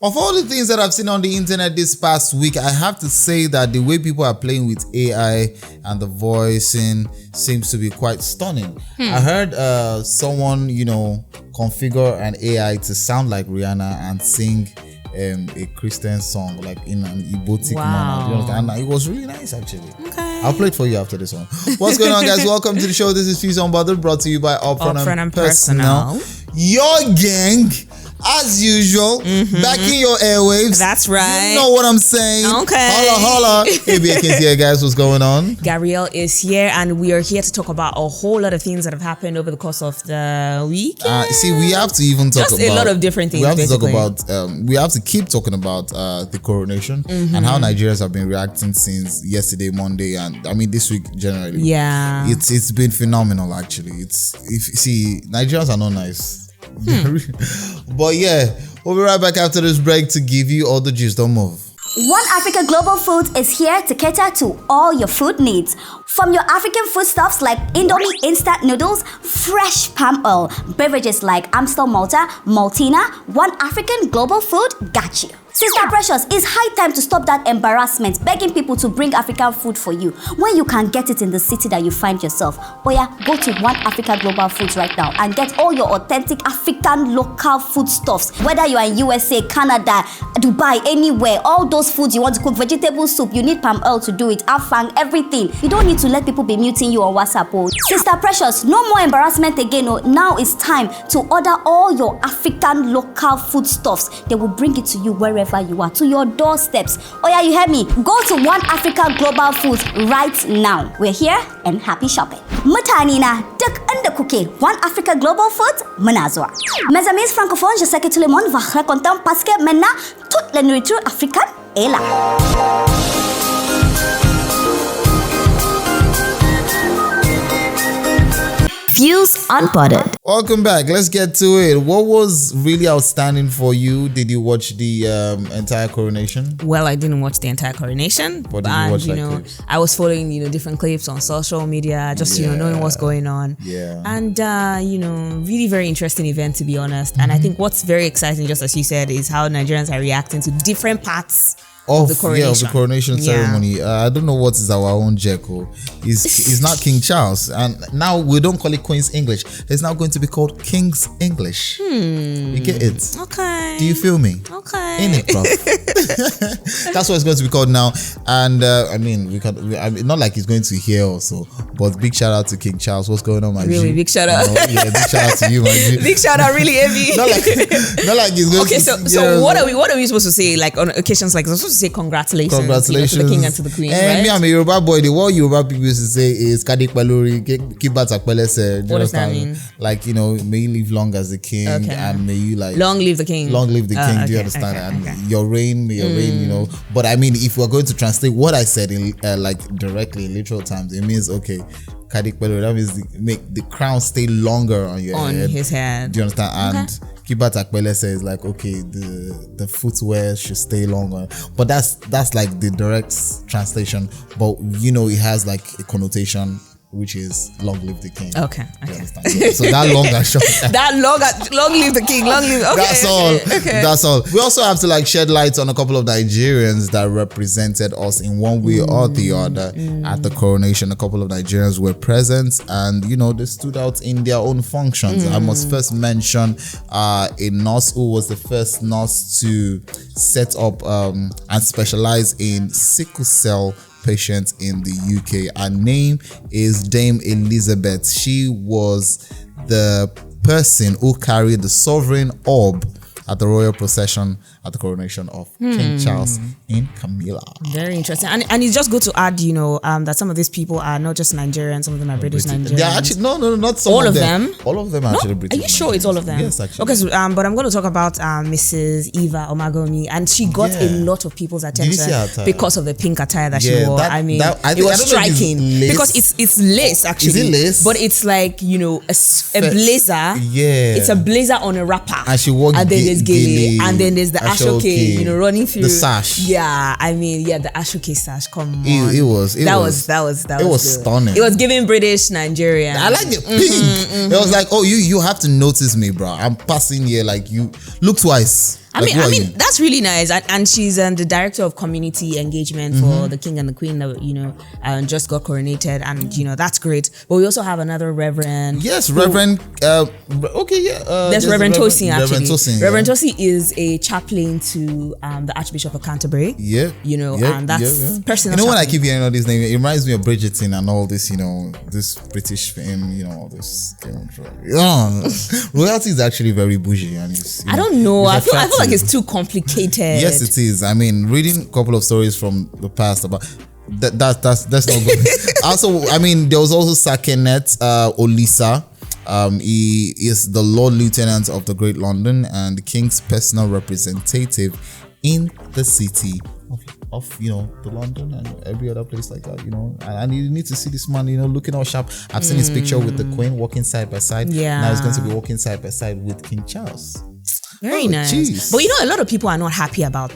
Of all the things that I've seen on the internet this past week, I have to say that the way people are playing with AI and the voicing seems to be quite stunning. I heard someone, configure an AI to sound like Rihanna and sing a Christian song, like in an Igbo manner. And it was really nice, actually. Okay. I'll play it for you after this one. What's going on, guys? Welcome to the show. This is Fuse Unbothered, brought to you by Upfront and Personal. Your gang, as usual, back in your airwaves. That's right. You know what I'm saying. Okay. Holla. ABAK's here, guys. What's going on? Gabrielle is here, and we are here to talk about a whole lot of things that have happened over the course of the week. See, we have to even talk about... a lot of different things, We have basically. to talk about... we have to keep talking about the coronation and how Nigerians have been reacting since yesterday, Monday, and I mean this week generally. Yeah. It's been phenomenal, actually. Nigerians are not nice. But yeah, we'll be right back after this break to give you all the gist. Don't move. One Africa Global Food is here to cater to all your food needs. From your African foodstuffs like Indomie instant noodles, fresh palm oil, beverages like Amstel Malta, Maltina, One African Global Food got you. Sister Precious, it's high time to stop that embarrassment begging people to bring African food for you when you can get it in the city that you find yourself. Oh yeah, go to One Africa Global Foods right now and get all your authentic African local foodstuffs. Whether you are in USA, Canada, Dubai, anywhere, all those foods you want to cook, vegetable soup, you need palm oil to do it, afang, everything. You don't need to let people be muting you on WhatsApp. Oh. Sister Precious, no more embarrassment again. Oh. Now it's time to order all your African local foodstuffs. They will bring it to you wherever you are, to your doorsteps. Oh yeah, you heard me. Go to One Africa Global Foods right now. We're here and happy shopping. Mutane na duk inda kuke, One Africa Global Foods muna zuwa. Mes amis francophones, je sais que tout le monde va être content parce que maintenant toute la nourriture africaine est là. Fuse Unbothered. Welcome back. Let's get to it. What was really outstanding for you? Did you watch the entire coronation? Well, I didn't watch the entire coronation, What did you watch, clips? I was following different clips on social media, just knowing what's going on. Yeah. And really very interesting event, to be honest. And I think what's very exciting, just as you said, is how Nigerians are reacting to different parts of the coronation ceremony. I don't know what is our own Jekyll. He's not King Charles, and now we don't call it Queen's English. It's now going to be called King's English. You get it? Okay. Do you feel me? Okay. In it, bro. That's what it's going to be called now. And not like he's going to hear also, but big shout out to King Charles. What's going on, my Really, G? big shout out. Yeah, big shout out to you, my G. Big shout out, really heavy. not like he's going Okay, to. so what are we supposed to say? Like on occasions like this, we're supposed to say congratulations to the king and to the queen, right? Me, I'm a Yoruba boy. The word Yoruba people used to say is Kadik Palori, Kibata Pelese. What does that mean? Like, may you live long as the king, and may you long live the king. Long live the king. Do you understand? And your reign, may your reign, But I mean, if we're going to translate what I said in directly in literal terms, it means Kadik Palori. That means make the crown stay longer on your head. On his head. Do you understand? And Kibat Akbele says the footwear should stay longer, but that's like the direct translation, but it has like a connotation which is long live the king. Okay. Yeah, so that long and short. long live the king. Long live. Okay. That's all. Okay. That's all. We also have to shed light on a couple of Nigerians that represented us in one way or the other at the coronation. A couple of Nigerians were present, and they stood out in their own functions. I must first mention a nurse who was the first nurse to set up and specialize in sickle cell patients in the UK. Her name is Dame Elizabeth. She was the person who carried the sovereign orb at the royal procession at the coronation of King Charles in Camilla. Very interesting. And it's just good to add, that some of these people are not just Nigerians, some of them are British Nigerians. They're actually, no, not some all of them. All of them are actually British. Are you sure it's all of them? Yes, actually. Okay, so, but I'm going to talk about Mrs. Eva Omagomi, and she got a lot of people's attention because of the pink attire that she wore. It was striking because it's lace, actually. Is it lace? But it's like, a blazer. Yeah. It's a blazer on a wrapper. And she wore gele, and then there's the ashoke, running through the sash. Yeah, the ashoke sash. Come on, it was stunning. It was giving British Nigerian. I like the pink. It was like, you have to notice me, bro. I'm passing here. Like, you look twice. I mean, that's really nice. And she's the director of community engagement for the king and the queen that, just got coronated. And, that's great. But we also have another Reverend. Yes, Reverend. There's Reverend Tosin, actually. Reverend Tosin, Reverend Tosin is a chaplain to the Archbishop of Canterbury. Yeah. And that's personal. When I keep hearing all these names, it reminds me of Bridgerton and all this, this British fame, all this Game of Thrones. Royalty is actually very bougie, and I don't know. I feel like it's too complicated. Yes, it is. I mean, reading a couple of stories from the past about that's not good. Also, I mean, there was also Sakenet Olisa. He is the Lord Lieutenant of the Great London and the King's personal representative in the city of the London and every other place like that, and you need to see this man, looking all sharp. I've seen his picture with the Queen walking side by side. Yeah. Now he's going to be walking side by side with King Charles. Very nice. Geez. But a lot of people are not happy about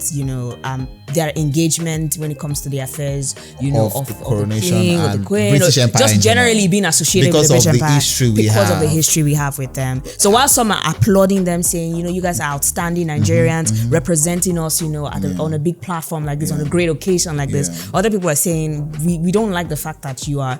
their engagement when it comes to the affairs of the coronation and the Queen, British Empire just generally being associated with the British Empire because of the history we have with them. So while some are applauding them, saying you guys are outstanding Nigerians representing us on a big platform like this, on a great occasion like this, other people are saying we don't like the fact that you are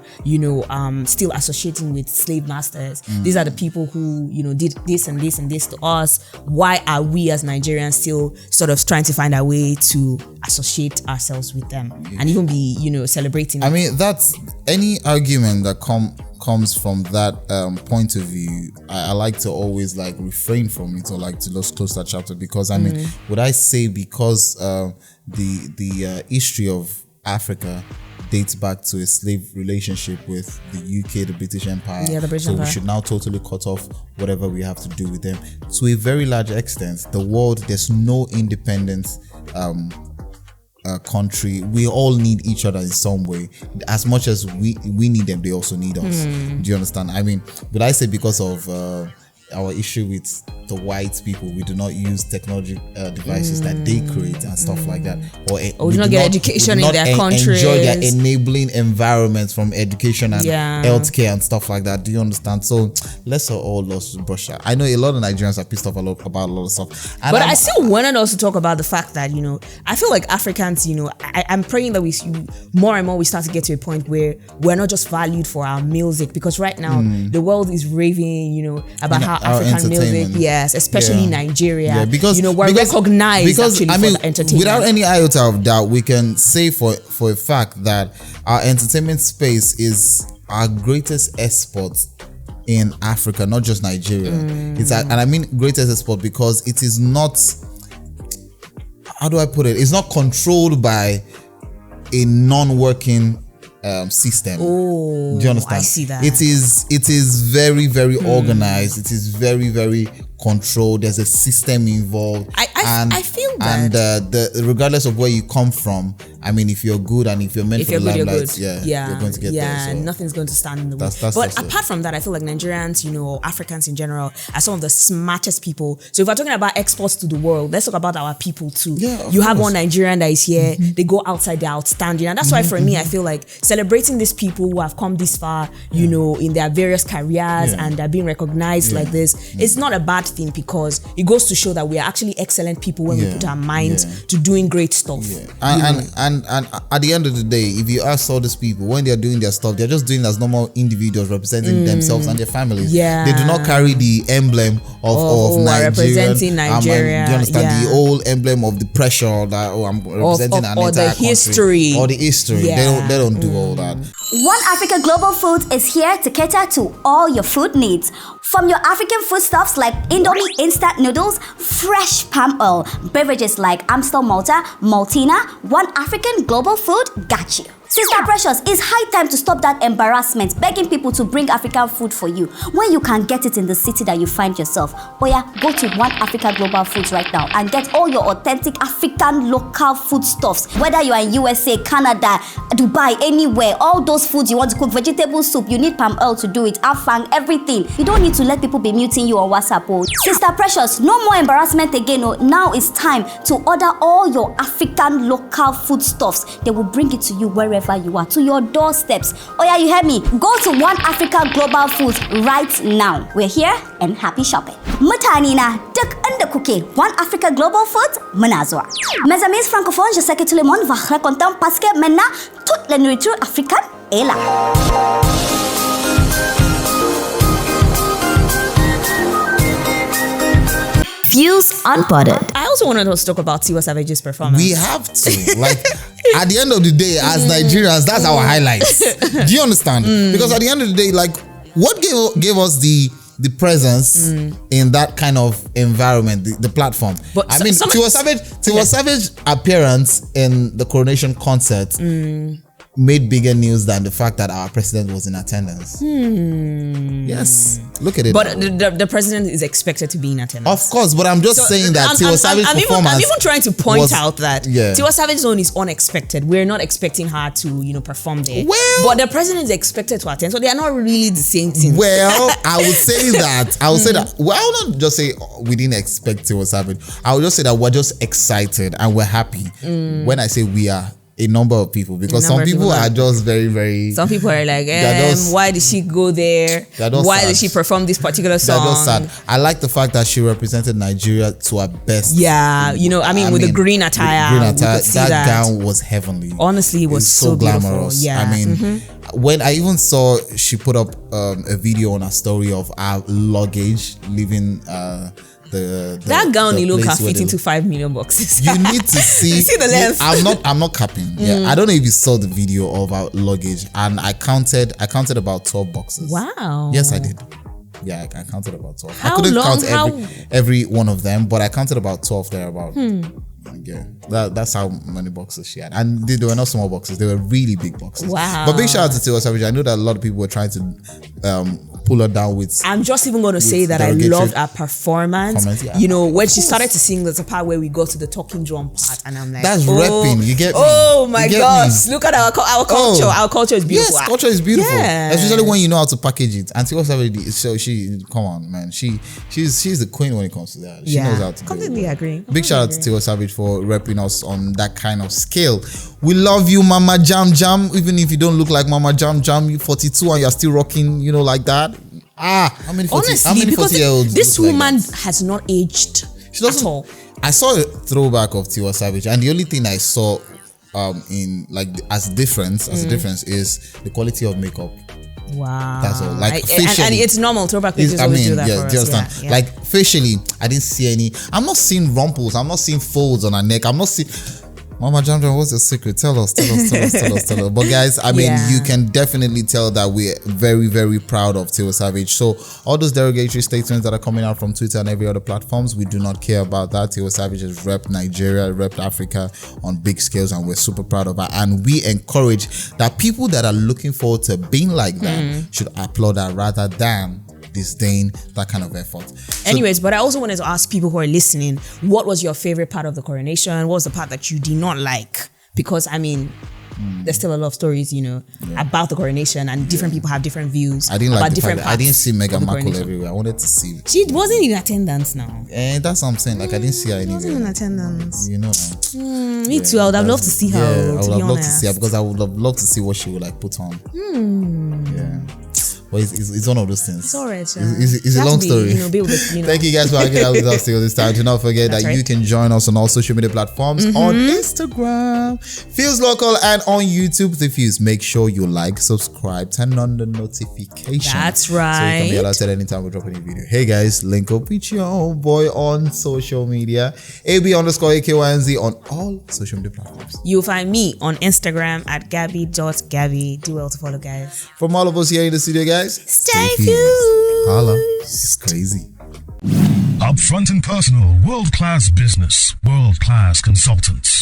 still associating with slave masters. These are the people who did this and this and this to us. Why are we as Nigerians still sort of trying to find a way to associate ourselves with them and even be celebrating I mean, that's any argument that comes from that point of view. I like to always refrain from it, or to just close that chapter, because I mean, would I say because the history of Africa dates back to a slave relationship with the UK, the British Empire. Yeah, the British Empire. We should now totally cut off whatever we have to do with them. To a very large extent, the world, there's no independent country. We all need each other in some way. As much as we need them, they also need us. Do you understand? I mean, would I say because of our issue with the white people, we do not use technology devices that they create and stuff like that, or we do not get education in their countries, enjoy their enabling environments from education and healthcare and stuff like that. Do you understand? So let's all brush out. I know a lot of Nigerians are pissed off about a lot of stuff, but I still wanted us to talk about the fact that I feel like Africans, I'm praying that we more and more we start to get to a point where we're not just valued for our music, because right now the world is raving about how African music, yes, especially Nigeria, because we're recognized actually for the entertainment. Without any iota of doubt, we can say for a fact that our entertainment space is our greatest export in Africa, not just Nigeria. And I mean greatest export because it is not, how do I put it? It's not controlled by a non-working system. Oh, do you understand? I see that. It is very, very organized. It is very, very controlled. There's a system involved. I feel that. And regardless of where you come from, I mean, if you're good and if you're meant for the limelight, you're going to get there. So nothing's going to stand in the way. But apart from that, I feel like Nigerians, or Africans in general, are some of the smartest people. So if we're talking about exports to the world, let's talk about our people too. Yeah, you have one Nigerian that is here, they go outside, they're outstanding. And that's why for me, I feel like celebrating these people who have come this far, in their various careers and they're being recognized like this, it's not a bad thing, because it goes to show that we are actually excellent people when we put our mind to doing great stuff. And at the end of the day, if you ask all these people, when they're doing their stuff, they're just doing it as normal individuals representing themselves and their families. Yeah. They do not carry the emblem of Nigeria. Representing Nigeria. Do you understand? The old emblem of the pressure that I'm representing an entire the history. Country. Or the history. Yeah. They don't do all that. One Africa Global Foods is here to cater to all your food needs. From your African foodstuffs like Indomie instant noodles, fresh palm oil, beverages like Amstel Malta, Maltina, One African Global Food got you. Sister Precious, it's high time to stop that embarrassment begging people to bring African food for you when you can get it in the city that you find yourself. Oh yeah, go to One Africa Global Foods right now and get all your authentic African local foodstuffs. Whether you are in USA, Canada, Dubai, anywhere, all those foods you want to cook, vegetable soup, you need palm oil to do it, afang, everything. You don't need to let people be muting you on WhatsApp. Oh. Sister Precious, no more embarrassment again. Oh. Now it's time to order all your African local foodstuffs. They will bring it to you wherever wherever you are, to your doorsteps. Oh yeah, you heard me. Go to One Africa Global Foods right now. We're here and happy shopping. Mutane na duk inda kuke, One Africa Global Foods muna zuwa. Mes amis francophones, je sais que tout le monde va raconter parce que maintenant toute la nourriture africaine est là. Views Unpotted. I also wanted us to talk about Tiwa Savage's performance. We have to. Like, at the end of the day, as Nigerians, that's our highlights. Do you understand? Because at the end of the day, like, what gave us the presence in that kind of environment, the platform? But I mean, Tiwa Savage appearance in the Coronation concert made bigger news than the fact that our president was in attendance. Yes, look at it. But the president is expected to be in attendance. Of course, but I'm just saying that Tiwa Savage's performance. I'm even trying to point out that yeah. Tiwa Savage's own is unexpected. We're not expecting her to, perform there. Well, but the president is expected to attend, so they are not really the same thing. Well, I would say that. Well, I will not just say we didn't expect Tiwa Savage. I would just say that we're just excited and we're happy. When I say we are, a number of people, because some people are just very, very. Some people are like, why did she go there? Why did she perform this particular song? They're just sad. I like the fact that she represented Nigeria to her best. Yeah, with the green attire. That gown was heavenly. Honestly, it was so glamorous. Yeah. I mean, when I even saw she put up a video on her story of our luggage leaving. That gown you look can fit into 5 million boxes. You need to see. You see the length. I'm not capping. Yeah, I don't know if you saw the video of our luggage, and I counted about 12 boxes. Wow. Yes, I did. Yeah, I counted about 12. How I couldn't long? count every one of them, but I counted about 12 there about. Yeah, that's how many boxes she had, and they were not small boxes; they were really big boxes. Wow! But big shout out to Tiwa Savage. I know that a lot of people were trying to pull her down with. I'm just even going to say that I loved her performance. When she started to sing, there's a part where we go to the talking drum part, and I'm like, that's repping. You get me? Oh my gosh! Look at our culture. Our culture is beautiful. Yes, culture is beautiful, yeah. Especially when you know how to package it. And Tiwa Savage, so come on, man. She's the queen when it comes to that. She knows how to. Completely agree. Big shout out to Tiwa Savage for repping us on that kind of scale. We love you, Mama Jam Jam. Even if you don't look like Mama Jam Jam, you're 42 and you're still rocking, like that. How many 40-year-olds? This woman has not aged at all. I saw a throwback of Tiwa Savage, and the only thing I saw in as a difference is the quality of makeup. Wow. That's all. Like facially, and it's normal. Throwback pictures always do that for us. Do you understand? Yeah. Like facially, I didn't see any. I'm not seeing rumples. I'm not seeing folds on her neck. I'm not seeing. Mama Jam Jam, what's your secret? Tell us. But guys, I mean, you can definitely tell that we're very, very proud of Tiwa Savage. So all those derogatory statements that are coming out from Twitter and every other platforms, we do not care about that. Tiwa Savage has repped Nigeria, repped Africa on big scales, and we're super proud of her. And we encourage that people that are looking forward to being like that should applaud her rather than disdain that kind of effort. Anyways, but I also wanted to ask people who are listening, what was your favorite part of the coronation? What was the part that you did not like? Because I mean, there's still a lot of stories, about the coronation, and different people have different views. I didn't about like different I didn't see Meghan Markle everywhere. I wanted to see. She wasn't in attendance now. That's what I'm saying. Like I didn't see her anywhere. She wasn't in attendance. Me too. I would have loved to see her. Yeah, I would have loved to see her because I would have loved to see what she would put on. Yeah. But it's one of those things. It's alright. It's a long story. Thank you guys for hanging out with us till this time. Do not forget that you can join us on all social media platforms on Instagram, Feels Local, and on YouTube. The Feels. Make sure you like, subscribe, turn on the notification. That's right. So you can be alerted anytime we drop a new video. Hey guys, link up with your own boy on social media. AB_AKYNZ on all social media platforms. You'll find me on Instagram at Gabby.Gabby. Do well to follow, guys. From all of us here in the studio, guys. Stay fused. Holla. It's crazy. Upfront and personal, world-class business, world-class consultants.